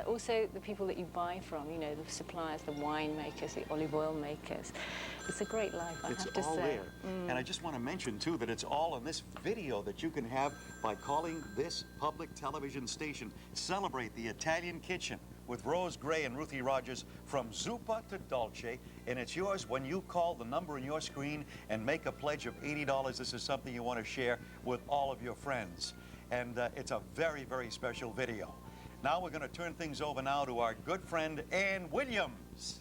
also the people that you buy from, you know, the suppliers, the wine makers, the olive oil makers. It's a great life, I have to say. It's all there. And I just want to mention, too, that it's all in this video that you can have by calling this public television station. Celebrate the Italian kitchen with Rose Gray and Ruthie Rogers from Zuppa to Dolce, and it's yours when you call the number on your screen and make a pledge of $80. This is something you want to share with all of your friends. And it's a very, very special video. Now we're going to turn things over now to our good friend, Ann Williams.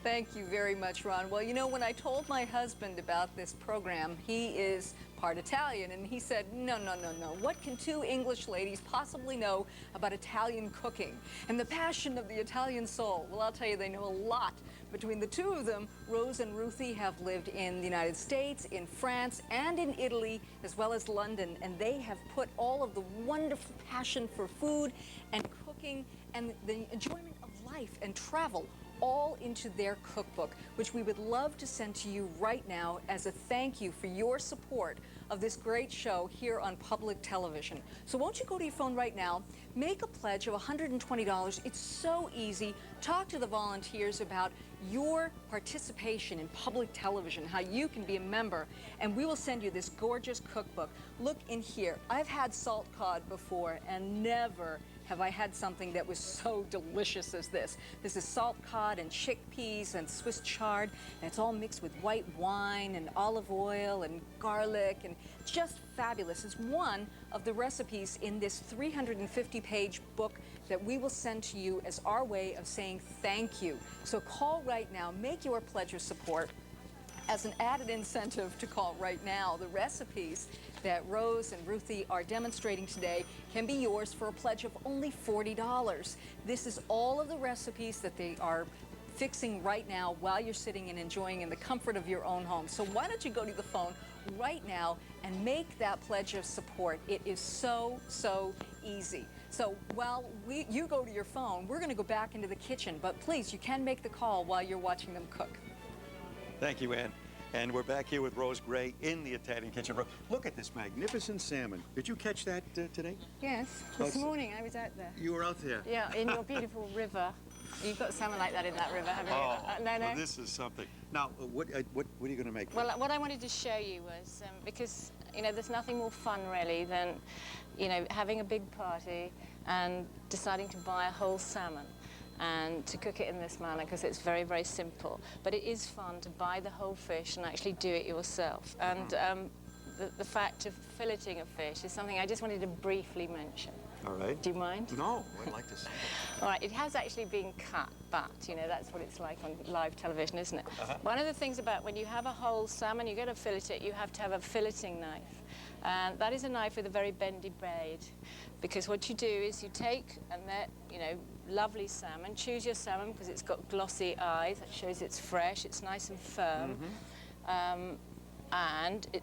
Thank you very much, Ron. Well, you know, when I told my husband about this program, he is part Italian, and he said, no, no, no, no. What can two English ladies possibly know about Italian cooking and the passion of the Italian soul? Well, I'll tell you, they know a lot. Between the two of them, Rose and Ruthie have lived in the United States, in France, and in Italy, as well as London, and they have put all of the wonderful passion for food and cooking and the enjoyment of life and travel all into their cookbook, which we would love to send to you right now as a thank you for your support of this great show here on public television. So won't you go to your phone right now, make a pledge of $120. It's so easy. Talk to the volunteers about your participation in public television, how you can be a member, and we will send you this gorgeous cookbook. Look in here. I've had salt cod before, and never have I had something that was so delicious as this. This is salt cod and chickpeas and Swiss chard, and it's all mixed with white wine and olive oil and garlic, and just fabulous. It's one of the recipes in this 350-page book that we will send to you as our way of saying thank you. So call right now, make your pledge of support. As an added incentive to call right now, the recipes that Rose and Ruthie are demonstrating today can be yours for a pledge of only $40. This is all of the recipes that they are fixing right now while you're sitting and enjoying in the comfort of your own home. So why don't you go to the phone right now and make that pledge of support. It is so, so easy. So while you go to your phone, we're going to go back into the kitchen, but please, you can make the call while you're watching them cook. Thank you, Ann. And we're back here with Rose Gray in the Italian kitchen. Look at this magnificent salmon. Did you catch that today? Yes, this morning I was out there. You were out there? Yeah, in your beautiful river. You've got salmon like that in that river, haven't you? No, no. Well, this is something. Now, what are you going to make? Well, what I wanted to show you was, because, you know, there's nothing more fun, really, than, you know, having a big party and deciding to buy a whole salmon and to cook it in this manner, because it's very, very simple. But it is fun to buy the whole fish and actually do it yourself. And the fact of filleting a fish is something I just wanted to briefly mention. All right. Do you mind? No, I'd like to see it. All right, it has actually been cut, but, you know, that's what it's like on live television, isn't it? One of the things about when you have a whole salmon, you're going to fillet it, you have to have a filleting knife. And that is a knife with a very bendy blade, because what you do is you take, and that, you know, lovely salmon, choose your salmon because it's got glossy eyes, that shows it's fresh, it's nice and firm.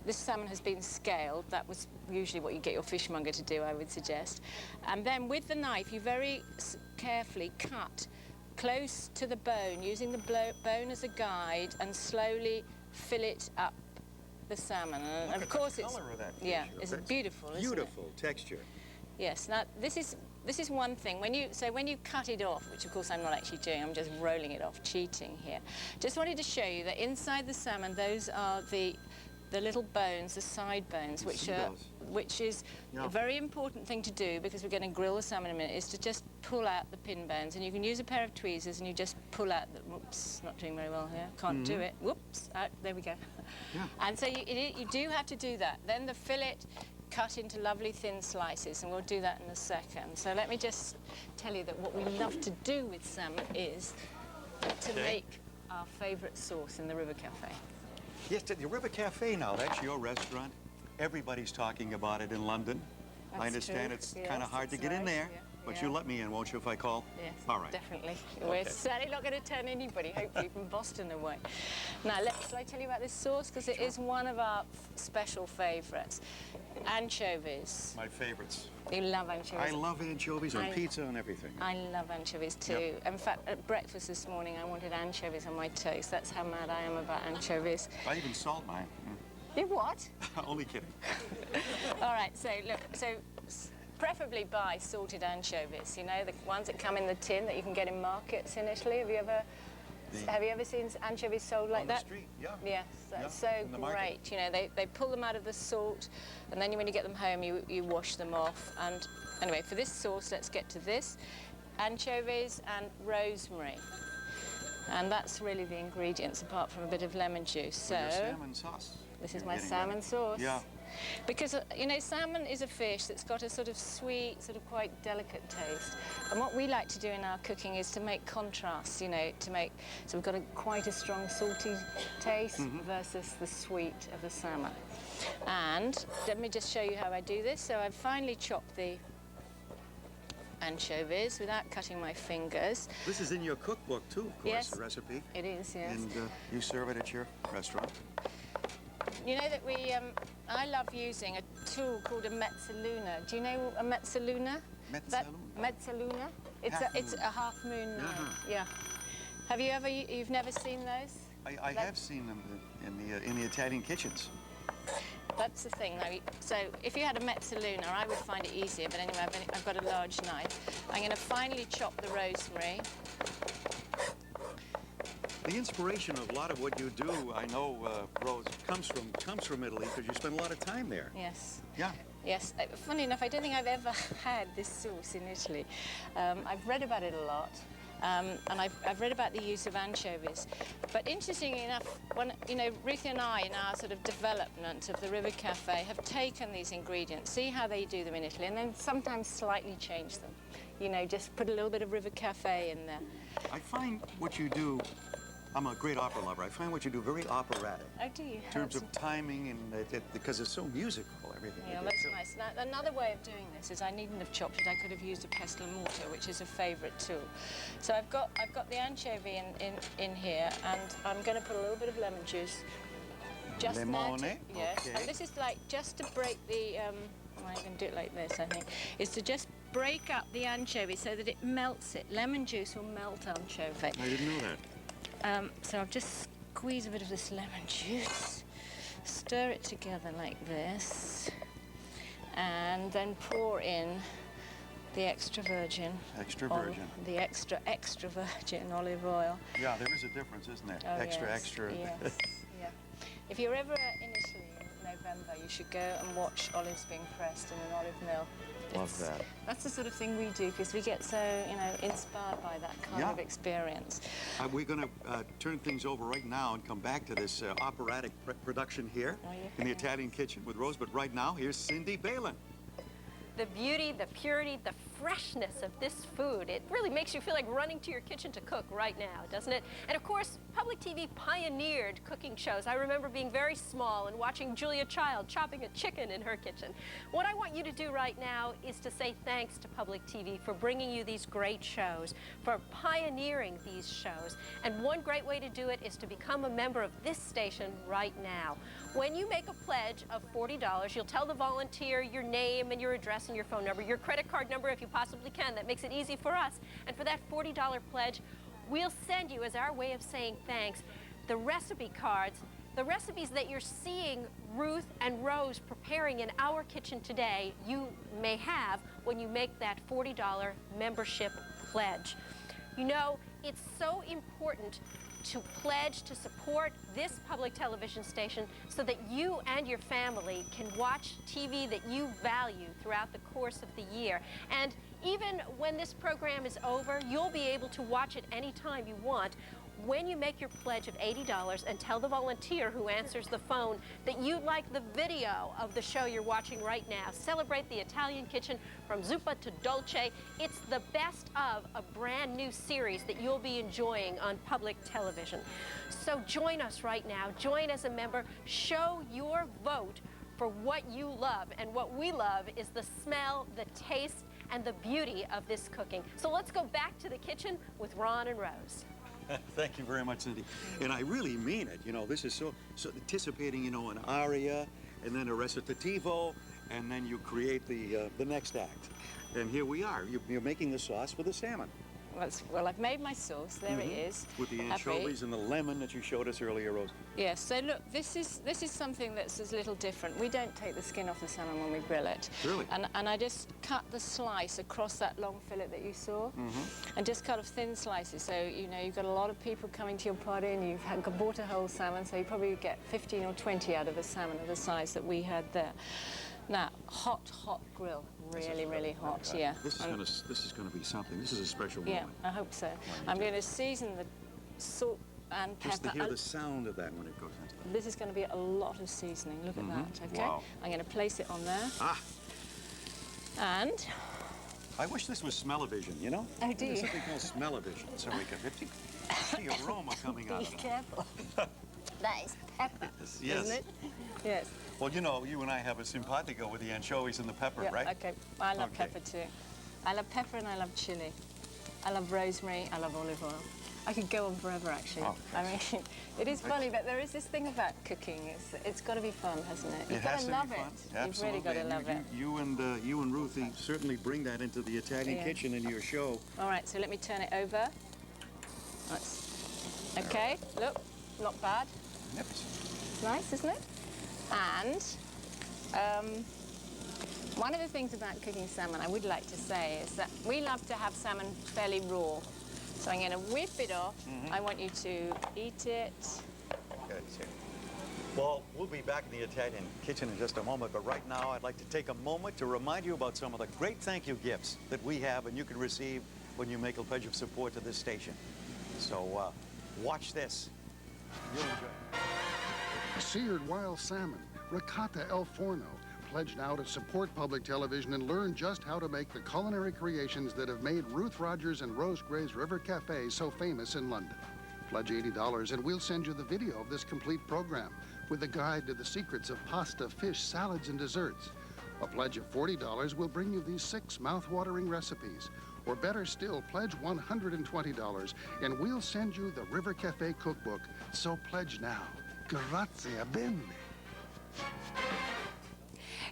This salmon has been scaled. That was usually what you get your fishmonger to do, I would suggest. And then with the knife, you very carefully cut close to the bone, using the bone as a guide, and slowly fillet up the salmon. And Look of at course, the color of that fish. yeah, it's beautiful, isn't it? Beautiful texture. Yes. Now this is one thing. When you cut it off, which of course I'm not actually doing, I'm just rolling it off, cheating here. Just wanted to show you that inside the salmon, those are the little bones, the side bones, which is a very important thing to do, because we're going to grill the salmon in a minute, is to just pull out the pin bones. And you can use a pair of tweezers and you just pull out the, whoops, not doing very well here, can't do it, whoops, out, there we go. Yeah. And so you do have to do that. Then the fillet, cut into lovely thin slices, and we'll do that in a second. So let me just tell you that what we love to do with salmon is to make our favourite sauce in the River Cafe. Yes, the River Cafe now, that's your restaurant. Everybody's talking about it in London. I understand it's kind of hard to get in there, but you'll let me in, won't you, if I call? Yes, all right. Definitely. We're certainly not going to turn anybody, hopefully, from Boston away. Now, shall I tell you about this sauce? Because it is one of our special favourites. Anchovies. My favorites. You love anchovies. I love anchovies on pizza and everything. I love anchovies too. In fact, at breakfast this morning, I wanted anchovies on my toast. That's how mad I am about anchovies. I even salt mine. You what? Only kidding. All right, so look, so preferably buy salted anchovies, you know, the ones that come in the tin that you can get in markets in Italy. Have you ever seen anchovies sold like On that? the street, yeah. Yes, that's Yeah, so in the market. great. You know, they pull them out of the salt, and then when you get them home, you wash them off. And anyway, for this sauce, let's get to this. Anchovies and rosemary. And that's really the ingredients, apart from a bit of lemon juice. So Your salmon sauce. this is you're my getting salmon ready. sauce. Yeah. Because, you know, salmon is a fish that's got a sort of sweet, sort of quite delicate taste. And what we like to do in our cooking is to make contrasts, you know, so we've got quite a strong salty taste versus the sweet of the salmon. And let me just show you how I do this. So I've finely chopped the anchovies without cutting my fingers. This is in your cookbook too, of course, Yes. the recipe. It is, yes. And you serve it at your restaurant. You know that I love using a tool called a mezzaluna. Do you know a mezzaluna? Mezzaluna? It's a half moon knife. Yeah. Have you ever? You've never seen those? I have seen them in the Italian kitchens. That's the thing. Now, so if you had a mezzaluna, I would find it easier. But anyway, I've got a large knife. I'm going to finely chop the rosemary. The inspiration of a lot of what you do, I know, Rose, comes from Italy because you spend a lot of time there. Yes. Yeah. Yes. Funny enough, I don't think I've ever had this sauce in Italy. I've read about it a lot. And I've read about the use of anchovies. But interestingly enough, Ruthie and I, in our sort of development of the River Cafe, have taken these ingredients, see how they do them in Italy, and then sometimes slightly change them. You know, just put a little bit of River Cafe in there. I find what you do, I'm a great opera lover, I find what you do very operatic. Oh, do you? In terms of timing and because it's so musical, everything. Yeah, you that's do. nice. Now, another way of doing this is I needn't have chopped it. I could have used a pestle and mortar, which is a favourite tool. So I've got the anchovy in here, and I'm going to put a little bit of lemon juice. Just Limone, there to, yes. okay. And this is like just to break the. I'm going to do it like this. I think is to just break up the anchovy so that it melts it. Lemon juice will melt anchovy. I didn't know that. So I'll just squeeze a bit of this lemon juice, stir it together like this, and then pour in the extra virgin. Extra virgin. The extra virgin olive oil. Yeah, there is a difference, isn't there? Oh, Extra. Yes, yeah. If you're ever in Italy in November, you should go and watch olives being pressed in an olive mill. Love that. That's the sort of thing we do because we get so, inspired by that kind of experience. We're going to turn things over right now and come back to this operatic production here in the Italian kitchen with Rose. But right now, here's Cindy Balin. The beauty, the purity, the freshness of this food, it really makes you feel like running to your kitchen to cook right now, doesn't it? And of course, public TV pioneered cooking shows. I remember being very small and watching Julia Child chopping a chicken in her kitchen. What I want you to do right now is to say thanks to public TV for bringing you these great shows, for pioneering these shows. And one great way to do it is to become a member of this station right now. When you make a pledge of $40, you'll tell the volunteer your name and your address and your phone number, your credit card number if you possibly can. That makes it easy for us. And for that $40 pledge, we'll send you, as our way of saying thanks, the recipe cards, the recipes that you're seeing Ruth and Rose preparing in our kitchen today, you may have when you make that $40 membership pledge. You know, it's so important to pledge to support this public television station so that you and your family can watch TV that you value throughout the course of the year. And even when this program is over, you'll be able to watch it anytime you want when you make your pledge of $80 and tell the volunteer who answers the phone that you like the video of the show you're watching right now. Celebrate the Italian kitchen from zuppa to dolce. It's the best of a brand new series that you'll be enjoying on public television. So join us right now. Join as a member. Show your vote for what you love. And what we love is the smell, the taste, and the beauty of this cooking. So let's go back to the kitchen with Ron and Rose. Thank you very much, Cindy. And I really mean it. You know, this is so anticipating, an aria, and then a recitativo, and then you create the next act. And here we are. You're making the sauce for the salmon. Well, I've made my sauce. There it is. With the Happy. anchovies and the lemon that you showed us earlier, Rose. Yes, so look, this is something that's a little different. We don't take the skin off the salmon when we grill it. Really? And I just cut the slice across that long fillet that you saw, and just cut of thin slices. So, you know, you've got a lot of people coming to your party and you've bought a whole salmon, so you probably get 15 or 20 out of a salmon of the size that we had there. Now, hot grill. Really, really hot, yeah. This is gonna be something. This is a special Yeah, moment. I hope so. I'm going to season the salt and pepper. Just to hear the sound of that when it goes into the... This is going to be a lot of seasoning. Look at that, okay? Wow. I'm going to place it on there. Ah! And... I wish this was smell-o-vision, you know? Oh, do you? There's something called smell-o-vision, so we can see aroma coming out of Be it. careful. That is pepper, Yes. isn't it? Yes. Well, you know, you and I have a simpatico with the anchovies and the pepper, Yeah, right? okay. I love Okay. pepper too. I love pepper and I love chili. I love rosemary, I love olive oil. I could go on forever, actually. Oh, I mean, it is funny, but there is this thing about cooking. It's got to be fun, hasn't it? You've It got has to to love be it. fun. You've Absolutely. really got to love it. You and Ruthie certainly bring that into the Italian Yeah. kitchen in your show. All right, so let me turn it over. That's, okay, look, not bad. Yep. It's nice, isn't it? And one of the things about cooking salmon I would like to say is that we love to have salmon fairly raw. So I'm going to whip it off. I want you to eat it. Okay, so- Well, we'll be back in the Italian kitchen in just a moment, but right now I'd like to take a moment to remind you about some of the great thank you gifts that we have and you can receive when you make a pledge of support to this station. So watch this. You'll enjoy it. Seared wild salmon, ricotta al forno. Pledge now to support public television and learn just how to make the culinary creations that have made Ruth Rogers and Rose Gray's River Cafe so famous in London. Pledge $80 and we'll send you the video of this complete program with a guide to the secrets of pasta, fish, salads, and desserts. A pledge of $40 will bring you these 6 mouth-watering recipes. Or better still, pledge $120 and we'll send you the River Cafe cookbook. So pledge now. Grazie bene.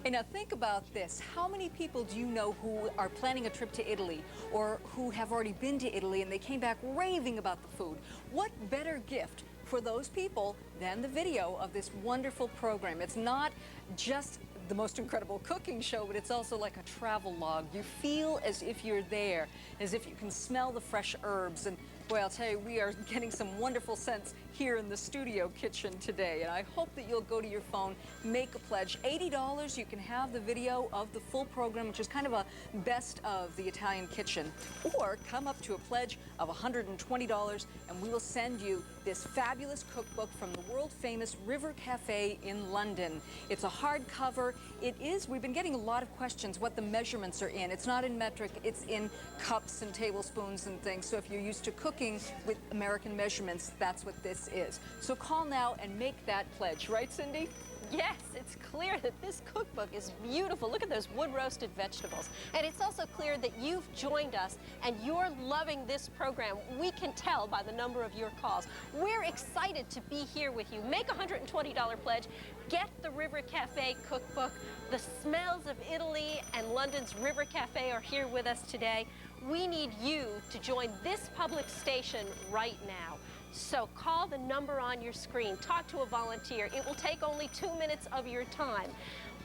And now think about this. How many people do you know who are planning a trip to Italy or who have already been to Italy and they came back raving about the food? What better gift for those people than the video of this wonderful program? It's not just the most incredible cooking show, but it's also like a travel log. You feel as if you're there, as if you can smell the fresh herbs. And boy, I'll tell you, we are getting some wonderful scents here in the studio kitchen today. And I hope that you'll go to your phone, make a pledge. $80, you can have the video of the full program, which is kind of a best of the Italian kitchen. Or come up to a pledge of $120 and we will send you this fabulous cookbook from the world-famous River Cafe in London. It's a hardcover. It is, we've been getting a lot of questions what the measurements are in. It's not in metric, it's in cups and tablespoons and things. So if you're used to cooking with American measurements, that's what this is. So call now and make that pledge. Right, Cindy? Yes, it's clear that this cookbook is beautiful. Look at those wood-roasted vegetables. And it's also clear that you've joined us and you're loving this program. We can tell by the number of your calls. We're excited to be here with you. Make a $120 pledge. Get the River Cafe cookbook. The smells of Italy and London's River Cafe are here with us today. We need you to join this public station right now. So call the number on your screen, talk to a volunteer. It will take only 2 minutes of your time.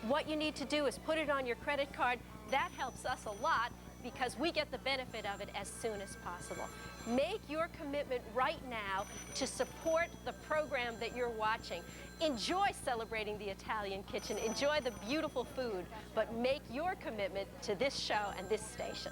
What you need to do is put it on your credit card. That helps us a lot because we get the benefit of it as soon as possible. Make your commitment right now to support the program that you're watching. Enjoy celebrating the Italian kitchen, enjoy the beautiful food, but make your commitment to this show and this station.